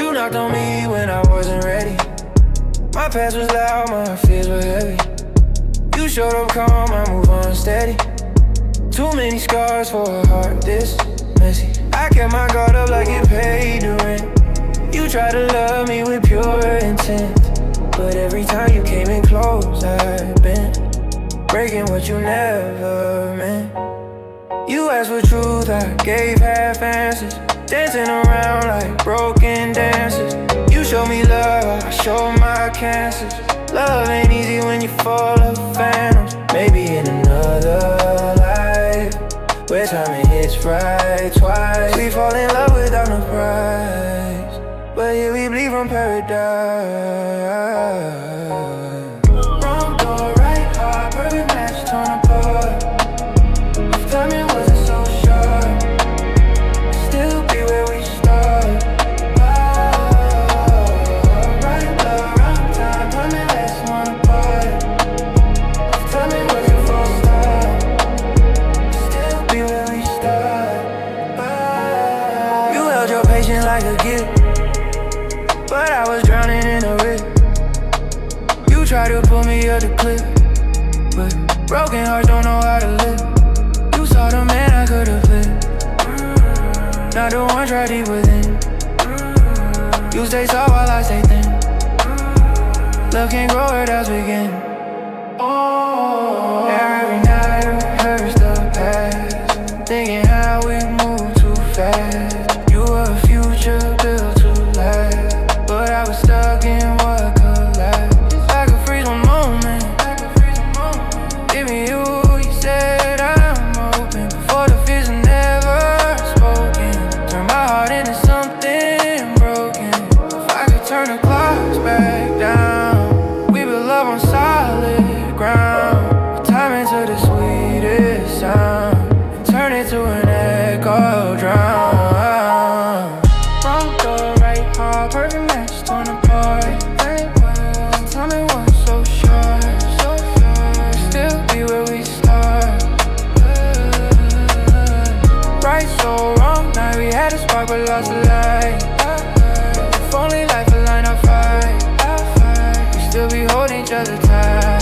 You knocked on me when I wasn't ready. My past was loud, my fears were heavy. You showed up calm, I move on steady. Too many scars for a heart this messy. I kept my guard up like it paid the rent. You tried to love me with pure intent, but every time you came in close, I bent, breaking what you never meant. You asked for truth, I gave half answers, dancing around like broken dances. You showed me love, I showed my cancers. Love ain't easy when you're full of phantoms. Maybe in another life, where timing hits right twice, we fall in love without no price. But here we bleed from paradise. Wrong door, right heart, perfect match torn apart. If timing wasn't so sharp, still be where we start. Right love, wrong time, timing less one apart. If timing wasn't full stop, still be where we start. You held your patience like a gift, but I was drowning in a river. You tried to pull me up the cliff, but broken hearts don't know how to live. You saw the man I could've been, not the one tried deep within. You stay soft while I stay thin. Love can't grow where doubts begin. Every night I rehearse the past, thinking how we move too fast. You were a future built to last, but I was stuck in what could last. I could freeze one moment, give me you, you said I'm open. Before the fears are never spoken, turn my heart into something broken. If I could turn the clocks back down, we built love on solid ground. Time into the sweetest sound, and turn it to an echo drown. Wrong door, right heart, perfect match torn apart. Timing was so short, still be where we start. Right, so wrong night, we had a spark but lost the light. If only life a line of fight, we still be holding each other tight.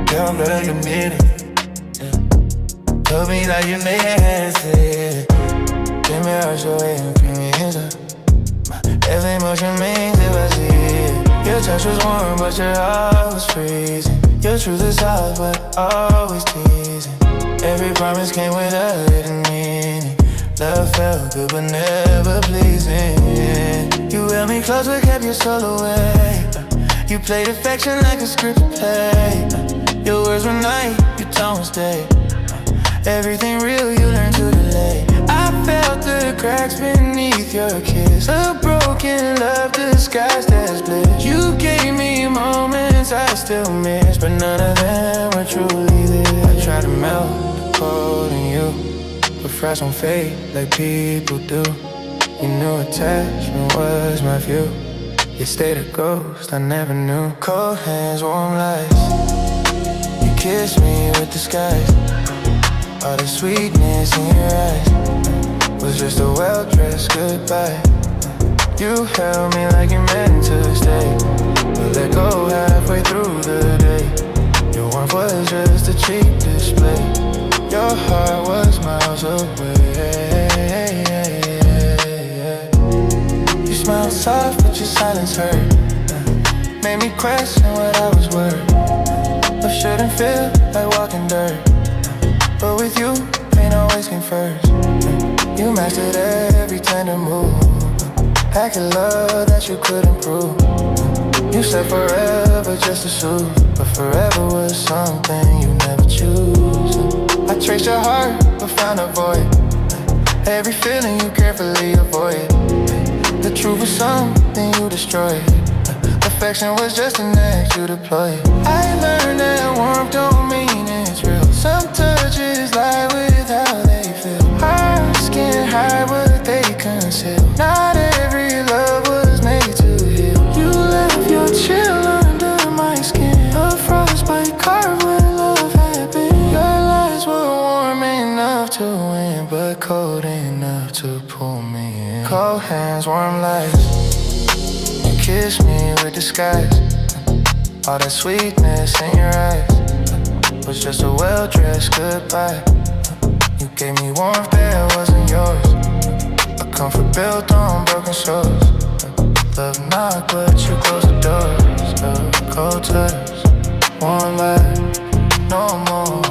Don't look a minute. Told me that you made it. Give me all your way and bring me hands up. My every motion means it was it. Your touch was warm, but your heart was freezing. Your truth is hard, but always teasing. Every promise came with a hidden meaning. Love felt good, but never pleasing. You held me close, but kept your soul away. You played affection like a script play. Your words were night, your tone was day. Everything real you learned to delay. I felt the cracks beneath your kiss, a broken love disguised as bliss. You gave me moments I still miss, but none of them were truly this. I tried to melt the cold in you, but frost won't fade like people do. You knew attachment was my view. You stayed a ghost I never knew. Cold hands, warm lights. You kissed me with disguise. All the sweetness in your eyes was just a well-dressed goodbye. You held me like you meant to stay, but let go halfway through the day. Your warmth was just a cheap display. Your heart was miles away. You smiled soft, but your silence hurt. Made me question what I was worth. Love shouldn't feel like walking dirt, but with you, pain always came first. You mastered every tender move. I could love that you couldn't prove. You said forever just to soothe, but forever was something you never choose. I traced your heart, but found a void. Every feeling you carefully avoid. The truth was something you destroyed. Affection was just an act you deployed. I learned that warmth don't mean it's real. Some touches lie with how they feel. Hearts can't hide what they conceal. Not every love was made to cold hands, warm lights. You kiss me with disguise. All that sweetness in your eyes was just a well-dressed goodbye. You gave me warmth that wasn't yours, a comfort built on broken shores. Love knock, but you close the doors. Cold touch, warm light, no more.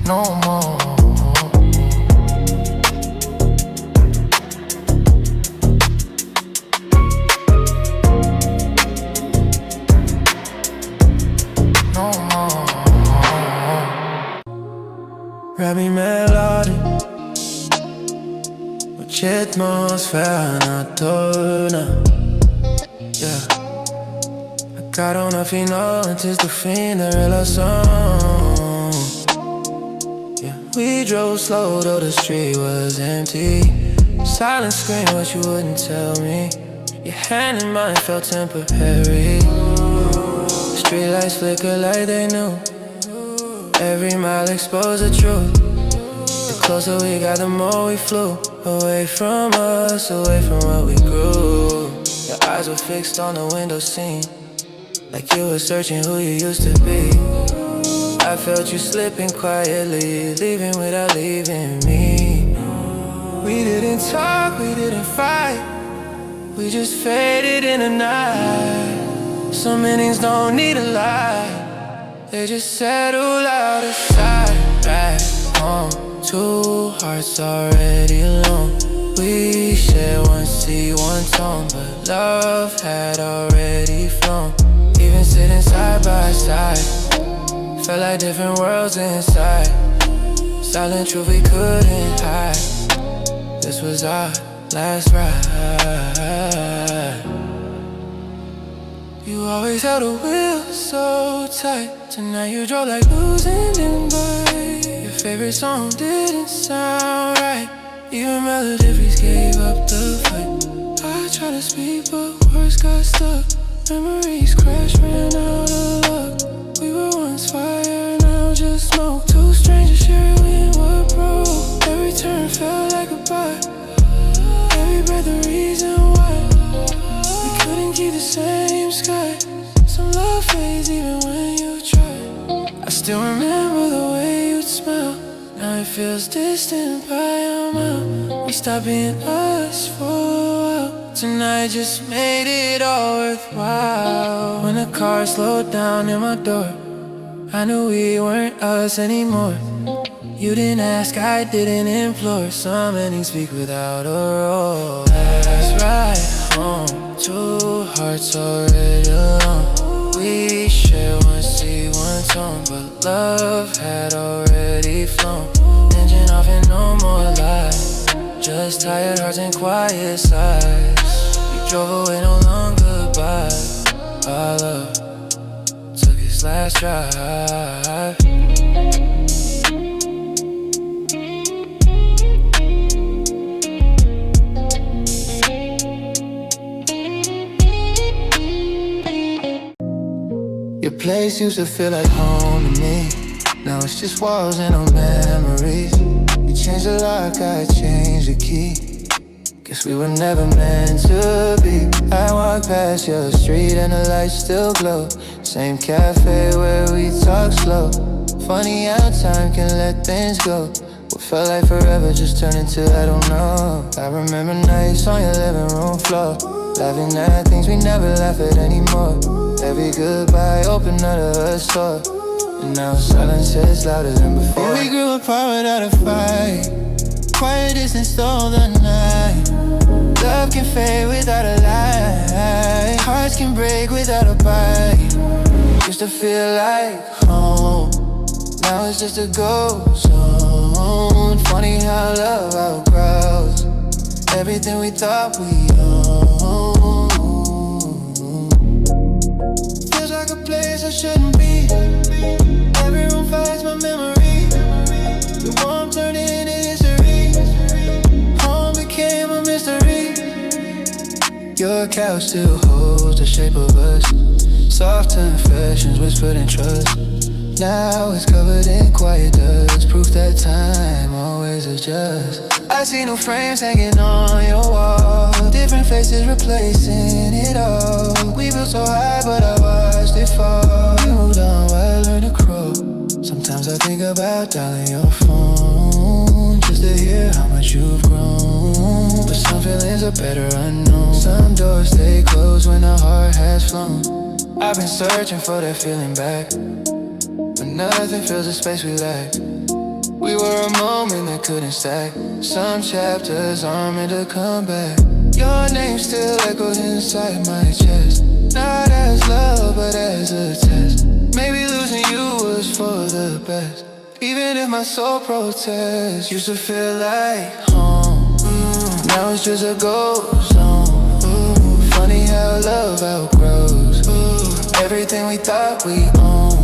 No more. No more. Rapping melody Uciec atmosfera nocturna. Yeah, I got on a final tills du finner relation. Yeah, we drove slow though the street was empty. Silence screamed what you wouldn't tell me. Your hand in mine felt temporary. The streetlights flicker like they knew. Every mile exposed the truth. The closer we got, the more we flew. Away from us, away from what we grew. Your eyes were fixed on the window scene, like you were searching who you used to be. I felt you slipping quietly, leaving without leaving me. We didn't talk, we didn't fight, we just faded in the night. Some endings don't need a lie, they just settle out of sight. Back home, two hearts already alone. We shared one seat, one tone, but love had already flown. Even sitting side by side, felt like different worlds inside. Silent truth we couldn't hide. This was our last ride. You always held the wheel so tight. Tonight you drove like losing invite. Your favorite song didn't sound right. Even Melody Freeze gave up the fight. I tried to speak but words got stuck. Memories crashed, ran out of luck. We were once fire, now just smoke. Two strangers sharing what broke. Every turn felt like a goodbye. Every breath a reason why we couldn't keep the same sky. Some love fades even when you try. I still remember the way you'd smell. Now it feels distant by a mile. We stopped being us for a while. Tonight just made it all worthwhile. When the car slowed down in my door, I knew we weren't us anymore. You didn't ask, I didn't implore. Some endings speak without a roar. Last ride home, two hearts already alone. We shared one seat, one tone, but love had already flown. Engine off and no more lies, just tired hearts and quiet sighs. We drove away, no longer goodbye. Our love took its last drive. Your place used to feel like home to me. Now it's just walls and no memories. You changed the lock, I changed the key. Guess we were never meant to be. I walk past your street and the lights still glow. Same cafe where we talk slow. Funny how time can let things go. What felt like forever just turned into I don't know. I remember nights on your living room floor, laughing at things we never laugh at anymore. Every goodbye opened another store, and now silence is louder than before. We grew apart without a fight. Quiet distance stole the night. Love can fade without a lie. Hearts can break without a bite. Used to feel like home, now it's just a ghost zone. Funny how love outgrows everything we thought we owned. Feels like a place I shouldn't be. Every room fights my memory. The warmth turned into history. Home became a mystery. Your couch still holds the shape of us. Soft confessions whispered in trust. Now it's covered in quiet dust. Proof that time always adjusts. I see new frames hanging on your wall. Different faces replacing it all. We built so high but I watched it fall. You moved on while I learned to crawl. Sometimes I think about dialing your phone just to hear how much you've grown. But some feelings are better unknown. Some doors stay closed when the heart has flown. I've been searching for that feeling back, but nothing fills the space we lack. We were a moment that couldn't stack. Some chapters aren't meant to come back. Your name still echoes inside my chest. Not as love, but as a test. Maybe losing you was for the best. Even if my soul protests, used to feel like home. Now it's just a ghost zone. Funny how love outgrows everything we thought we owned.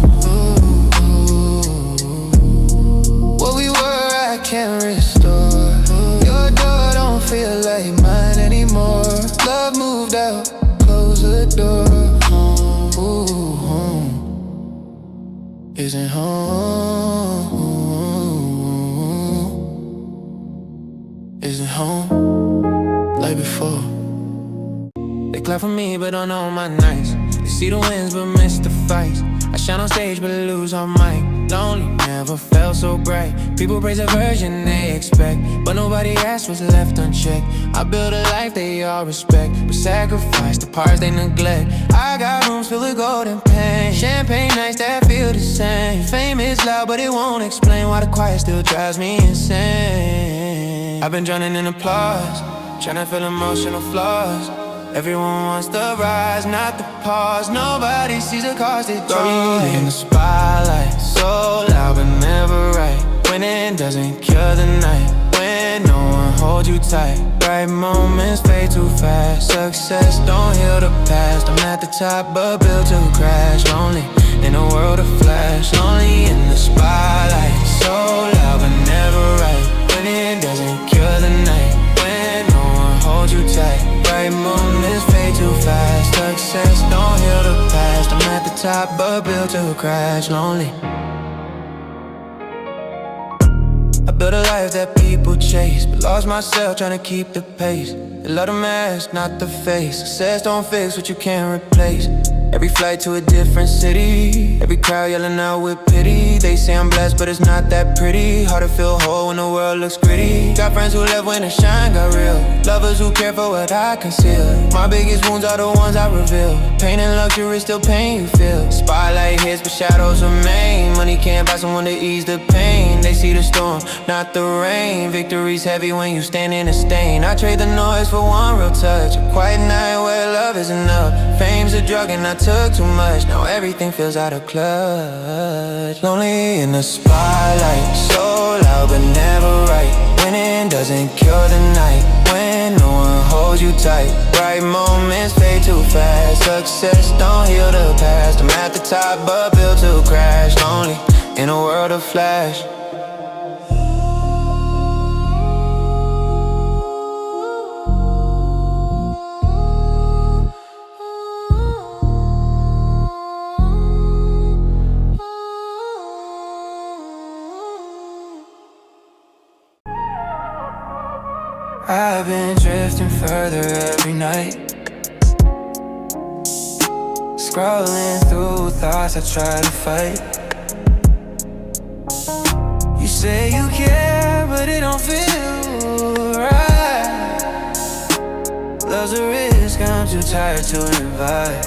What we were, I can't restore. Your door don't feel like mine anymore. Love moved out, close the door. Home isn't home. Isn't home like before. They clap for me but don't know my nights. They see the wins but miss the fights. I shine on stage but lose on mic. Lonely, never felt so bright. People praise a version they expect, but nobody asked what's left unchecked. I build a life they all respect, but sacrifice the parts they neglect. I got rooms filled with gold and pain, champagne nights that feel the same. Fame is loud but it won't explain why the quiet still drives me insane. I've been drowning in applause, trying to feel emotional flaws. Everyone wants the rise, not the pause. Nobody sees the cost it goes. In the spotlight, so loud but never right. Winning doesn't cure the night, when no one holds you tight. Bright moments fade too fast. Success don't heal the past. I'm at the top but built to crash. Lonely in a world of flash. Lonely in the spotlight, so loud but never right. Winning doesn't cure the night, when no one holds you tight. Bright moments fade too fast. Success don't heal the past. I'm at the top but built to crash. Lonely. I built a life that people chase, but lost myself trying to keep the pace. They love the mask, not the face. Success don't fix what you can't replace. Every flight to a different city, every crowd yelling out with pity. They say I'm blessed, but it's not that pretty. Hard to feel whole when the world looks gritty. Got friends who left when the shine got real, lovers who care for what I conceal. My biggest wounds are the ones I reveal. Pain and luxury, still pain you feel. Spotlight hits, but shadows remain. Money can't buy someone to ease the pain. They see the storm, not the rain. Victory's heavy when you stand in a stain. I trade the noise for one real touch, a quiet night where love is enough. Fame's a drug and I took too much, now everything feels out of clutch. Lonely in the spotlight, so loud but never right. Winning doesn't cure the night, when no one holds you tight. Bright moments fade too fast. Success don't heal the past. I'm at the top but built to crash. Lonely in a world of flash. I've been drifting further every night, scrolling through thoughts I try to fight. You say you care, but it don't feel right. Love's a risk, I'm too tired to invite.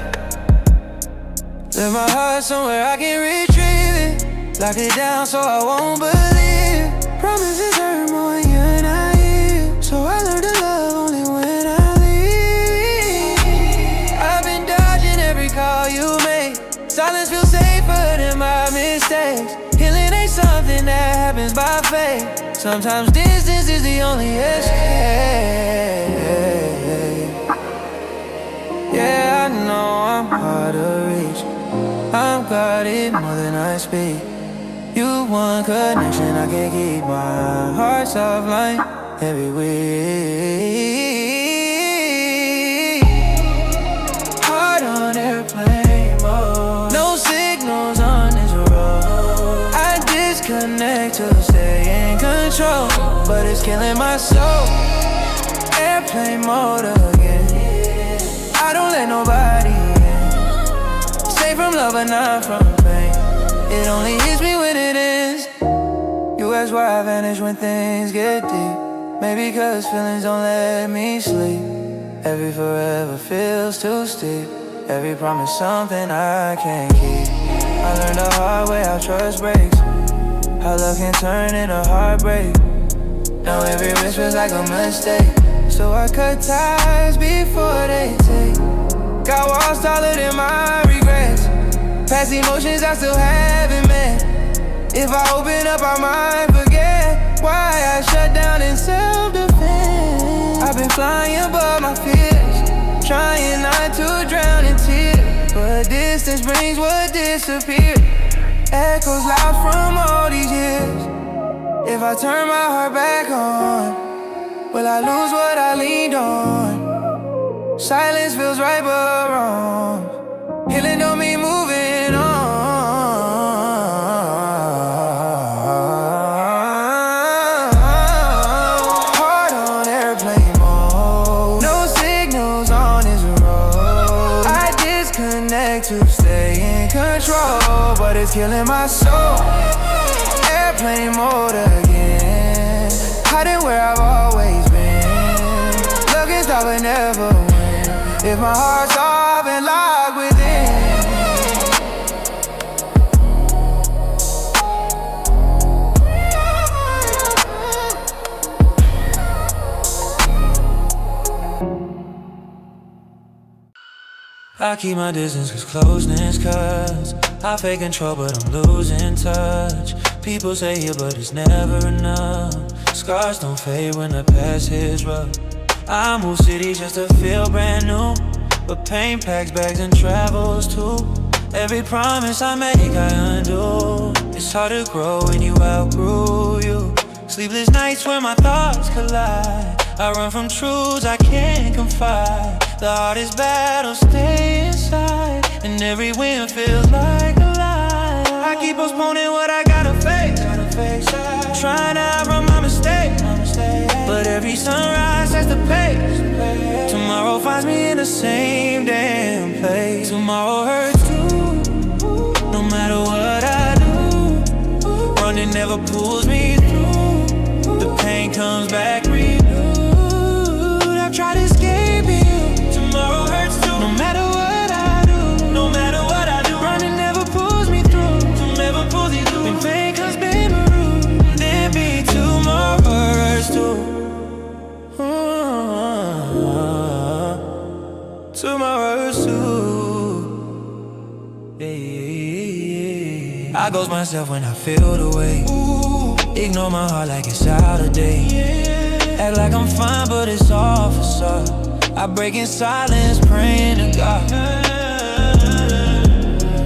Left my heart somewhere I can retrieve it, lock it down so I won't believe. Promises hurt more when you're not here, so I learned to love only when I leave. I've been dodging every call you make. Silence feels safer than my mistakes. Healing ain't something that happens by fate. Sometimes distance is the only escape. Yeah, I know I'm hard to reach, I'm guarded more than I speak. You want connection I can't keep, my heart's offline every week. Heart on airplane mode, it's killing my soul. Airplane mode again. I don't let nobody in. Safe from love but not from pain. It only hits me when it ends. You ask why I vanish when things get deep. Maybe cause feelings don't let me sleep. Every forever feels too steep. Every promise something I can't keep. I learned the hard way how trust breaks, how love can turn into heartbreak. Now every wish feels like a mistake, so I cut ties before they take. Got walls taller than my regrets. Past emotions I still haven't met. If I open up I might forget why I shut down in self-defense. I've been flying above my fears, trying not to drown in tears, but distance brings what disappeared. Echoes loud from all these years. If I turn my heart back on, will I lose what I leaned on? Silence feels right but wrong. Healing don't mean moving on. Heart on airplane mode, no signals on this road. I disconnect to stay in control, but it's killing my soul. Airplane mode again, hiding where I've always been. Looking stop but never win. If my heart's off and locked within. I keep my distance cause closeness cuts. I fake control but I'm losing touch. People say yeah but it's never enough. Scars don't fade when the past hits rough. I move cities just to feel brand new, but pain packs bags and travels too. Every promise I make I undo. It's hard to grow when you outgrew you. Sleepless nights when my thoughts collide. I run from truths I can't confide. The hardest battles stay inside, and every win feels like a lie. I keep postponing what I gotta face, trying to outrun my mistakes, but every sunrise sets the pace. Tomorrow finds me in the same damn place. Tomorrow hurts too, no matter what I do. Running never pulls me through. The pain comes back renewed. I've tried to escape you. Tomorrow hurts too, no matter what I do. No matter what I do, running never pulls me through. Never pulls you through. When pain comes back maroon, then be tomorrow hurts too. Tomorrow hurts too. Yeah. I ghost myself when I feel the way. Ignore my heart like it's out of date. Act like I'm fine but it's all facade. I break in silence praying to God.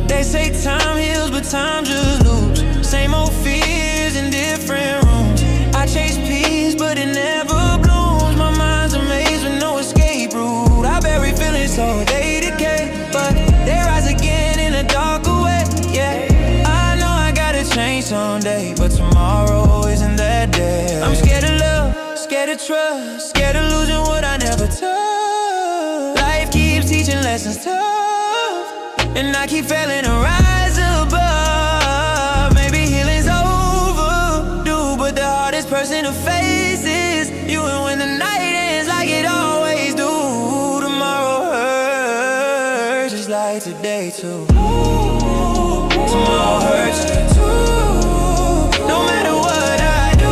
They say time heals but time just loops. Same old fears in different rooms. I chase peace but it never blooms. My mind's a maze with no escape route. I bury feelings so they decay, but they rise again in a darker way. Yeah, I know I gotta change someday, but tomorrow isn't that day. I'm scared of love, scared of trust, scared of losing what I never touched. Life keeps teaching lessons tough, and I keep failing to rise above. Maybe healing's overdue, but the hardest person to face is you. And when the night ends like it always do, tomorrow hurts just like today too. Tomorrow hurts too. No matter what I do,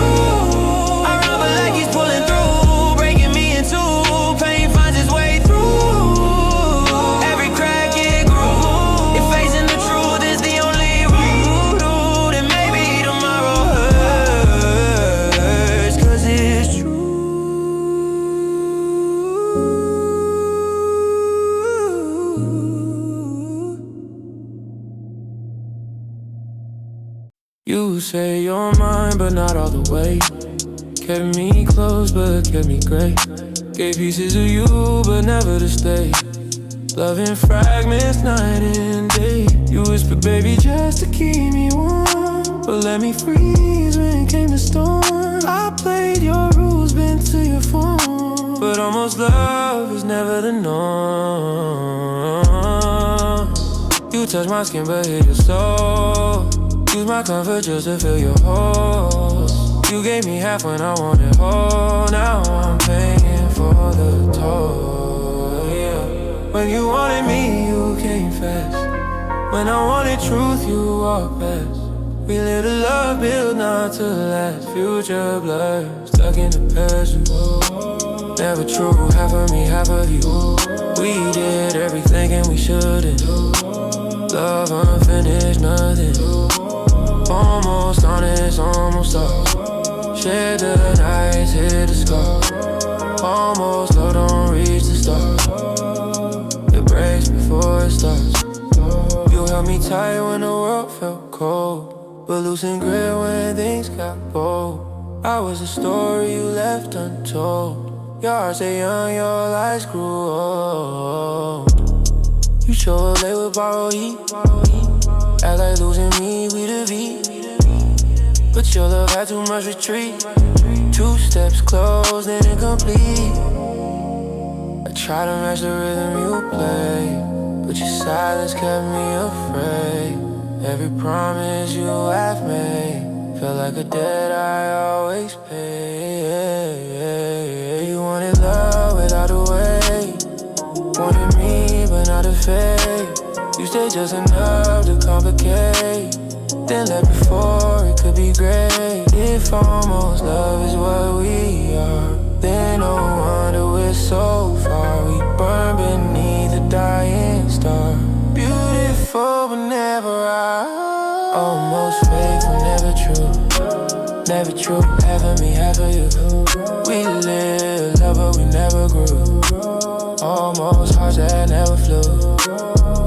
I run but like he's pulling through, breaking me in two. Pain finds its way through. Every crack it grew. If facing the truth is the only route, then maybe tomorrow hurts cause it's true. You say you're mine, but not all the way. Kept me close, but kept me great. Gave pieces of you, but never to stay. Loving fragments night and day. You whisper, baby, just to keep me warm. but let me freeze when it came to storm. I played your rules, bent to your form, but almost love is never the norm. You touch my skin but hit your soul. Use my comfort just to fill your holes. You gave me half when I wanted whole. Now I'm paying for the toll, yeah. When you wanted me, you came fast. When I wanted truth, you walked past. We lived a love built not to last. Future blur, stuck in the past. Never true, half of me, half of you. We did everything and we shouldn't. Love unfinished, nothing. Almost honest, almost off. Shed the nights, hit the scar. Almost love don't reach the start. It breaks before it starts. You held me tight when the world felt cold, but loosen grip when things got bold. I was a story you left untold. Your heart stayed young, your lights grew old. You show up late with borrowed heat. Act like losing me, we the V. But your love had too much retreat. 2 steps closed and incomplete. I try to match the rhythm you play, but your silence kept me afraid. Every promise you have made felt like a debt I always pay. You wanted love without a way. Wanted me but not a fake. You stayed just enough to complicate, then left before it could be great. If almost love is what we are, then no wonder we're so far. We burn beneath a dying star. Beautiful but never I. Almost faithful, never true. Never true, half of me, half of you. We lived love but we never grew. Almost hearts that never flew.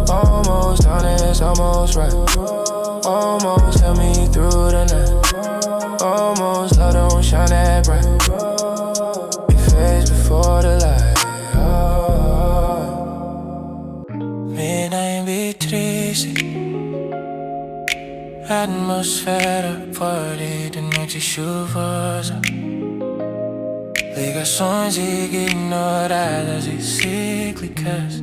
Almost honest, almost right. Almost help me through the night. Almost love don't shine that bright. It fades before the light. Midnight be triste. Atmosfera forte de noite chuvosa. Ligações ignoradas e cíclicas.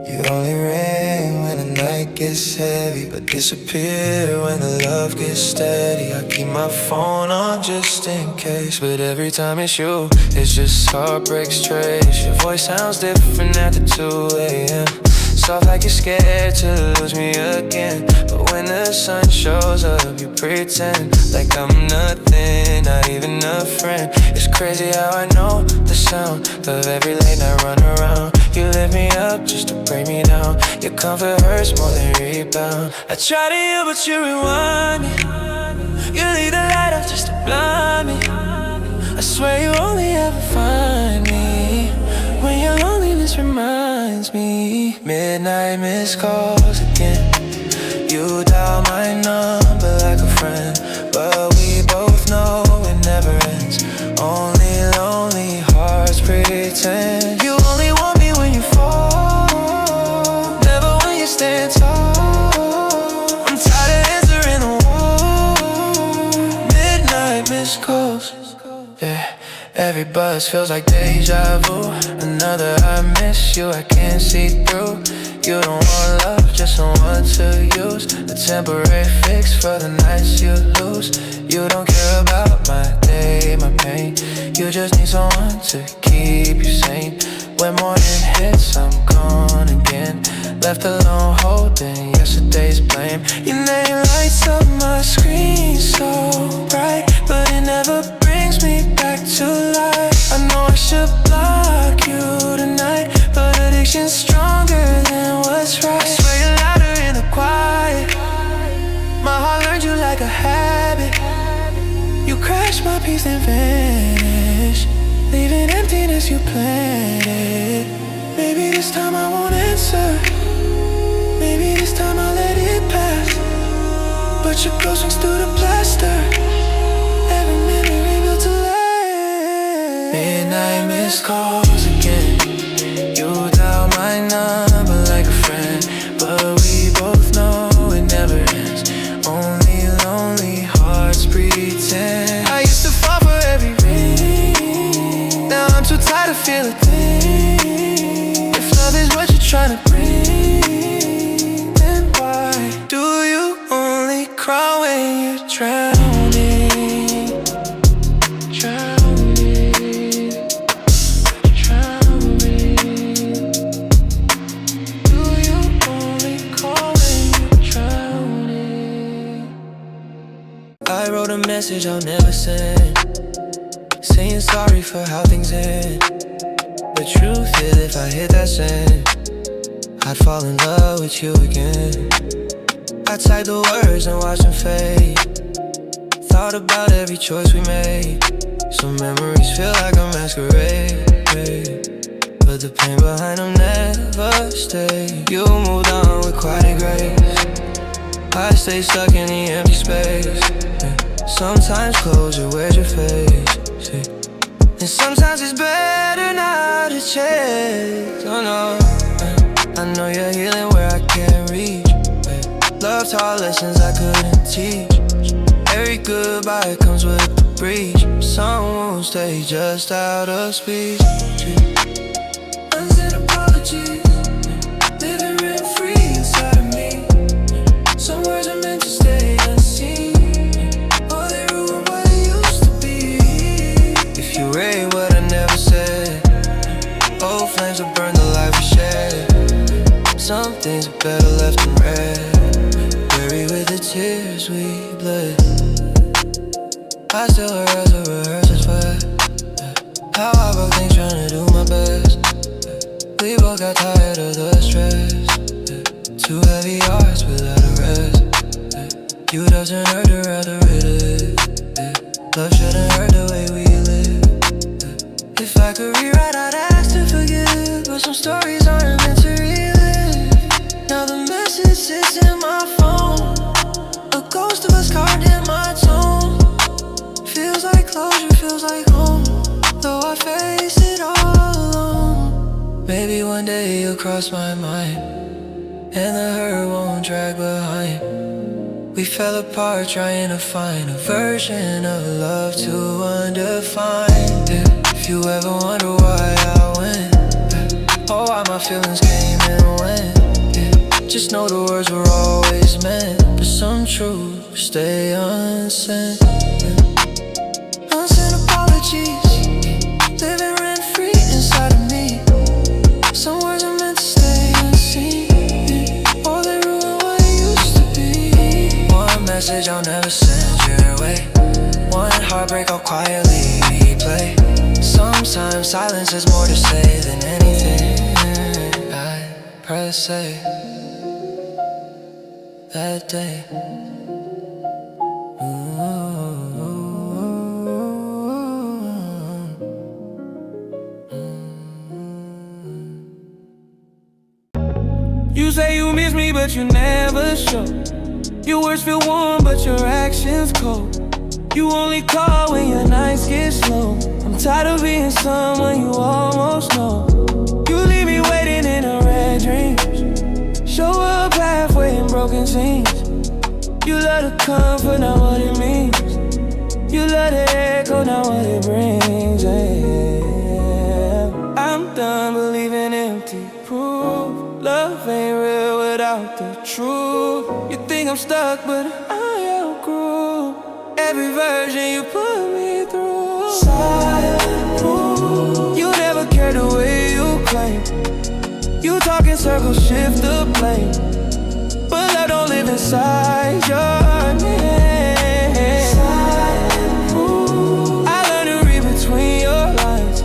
You only ring when the night gets heavy, but disappear when the love gets steady. I keep my phone on just in case, but every time it's you, it's just heartbreak straight. Your voice sounds different after 2 a.m. Soft like you're scared to lose me again, but when the sun shows up, you pretend like I'm nothing, not even a friend. It's crazy how I know the sound of every late night run around. You lift me up just to break me down. Your comfort hurts more than rebound. I try to heal but you rewind me. You leave the light off just to blind me. I swear you only ever find me when your loneliness reminds me. Midnight missed calls again. You dial my number like a friend, but we both know it never ends. Only lonely hearts pretend. You only want me when you fall, never when you stand tall. I'm tired of answering the wall. Midnight missed calls, yeah. Every buzz feels like deja vu. Another I miss you, I can't see through. You don't want love, just someone to use. A temporary fix for the nights you lose. You don't care about my day, my pain. You just need someone to keep you sane. When morning hits, I'm gone again. Left alone holding yesterday's blame. Your name lights up my screen so bright, but it never brings me back to life. I know I should block you tonight, but addiction's stronger than what's right. I swear you're louder in the quiet. My heart learned you like a habit. You crashed my peace and vanished, leaving emptiness you planted. Maybe this time I won't answer. Maybe this time I'll let it pass. But your ghost swings through the plaster. Every memory built to last. Midnight missed calls again. You dial my number like a friend, but we both know it never ends. Only I wrote a message I'll never send, saying sorry for how things end. The truth is, if I hit that send, I'd fall in love with you again. I type the words and watch them fade. Thought about every choice we made. Some memories feel like a masquerade, but the pain behind them never stayed. You moved on with quite a grace. I stay stuck in the empty space. Sometimes closure wears your face, and sometimes it's better not to chase. Oh no, I know you're healing where I can't reach. Love taught lessons I couldn't teach. Every goodbye comes with a breach. Some wounds stay just out of speech. Unsent apologies, living rent free inside of me. Some words are meant to stay unseen, or they ruin what it used to be. If you read what I never said, old flames will burn the life we shared. Some things are better left unread, buried with the tears we bled. I still rehearse as well, how I broke things trying to do my best. We both got tired of the stress, too heavy hearts without a rest. You doesn't hurt to rather relive. Love shouldn't hurt the way we live. If I could rewrite, I'd ask to forgive, but some stories aren't meant to relive. Now the message sits in my phone, a ghost of us carved in my tone. Feels like closure, feels like home, though I face it all alone. Maybe one day you'll cross my mind, and the hurt won't drag behind. We fell apart trying to find a version of love too undefined. If you ever wonder why I went, or why my feelings came and went, just know the words were always meant, but some truths stay unsent. Unsent apologies, living rent free inside of me. Some words are meant to stay unseen, or they ruin what it used to be. One message I'll never send your way, one heartbreak I'll quietly replay. Sometimes silence has more to say than anything I press say that day. You say you miss me, but you never show. Your words feel warm, but your actions cold. You only call when your nights get slow. I'm tired of being someone you almost know. You leave me waiting in a red dreams, show up halfway in broken scenes. You love the comfort, not what it means. You love the echo, not what it brings. Yeah. I'm done believing empty proof. Love ain't real without the truth. You think I'm stuck, but I outgrew every version you put me through. Silent proof, you never cared the way you claim. You talk in circles, shift the blame, but love don't live inside your name. Silent proof, I learned to read between your lines.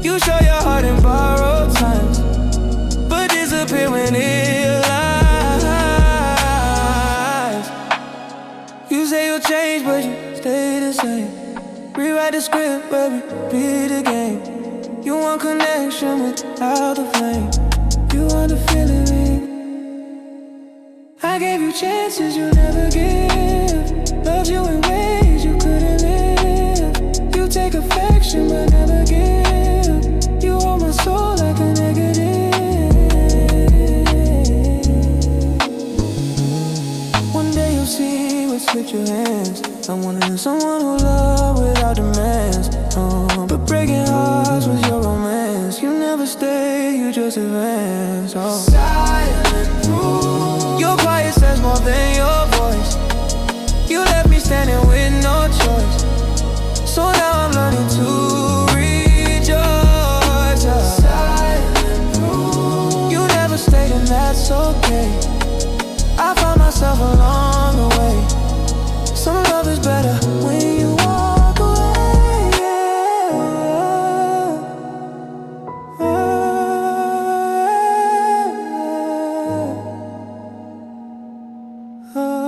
You show your heart in borrowed times, but disappear when it lies. You say you'll change, but you stay the same. Rewrite the script, but repeat the game. You want connection without the flame. You want the feeling. I gave you chances you never give. Loved you in ways you couldn't live. You take affection, but never give. You hold my soul like a negative. One day you'll see what slipped your hands. I wanted someone who loved without demands. But breaking hearts was your romance. You never stay, you just advance. Silent proof, your quiet says more than your voice. You left me standing with no choice, so now I'm learning to rejoice. Silent proof, you never stayed and that's okay. I found myself along the way. Some love is Oh.